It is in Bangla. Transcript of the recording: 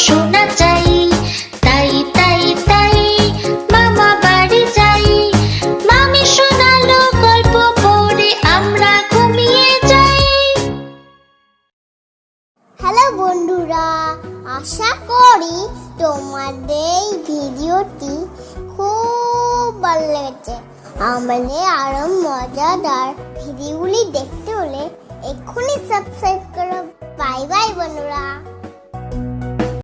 শোনা চাই। তাই তাই তাই মামা বাড়ি যাই। মামি শোনালো গল্প পড়ে আমরা ঘুমিয়ে যাই। হ্যালো বন্ধুরা, আশা করি তোমাদের এই ভিডিওটি খুব ভালো লেগেছে। আমাদের আরো মজাদার ভিডিওগুলি দেখতে হলে এক্ষুনি সাবস্ক্রাইব করো। বাই বাই বন্ধুরা।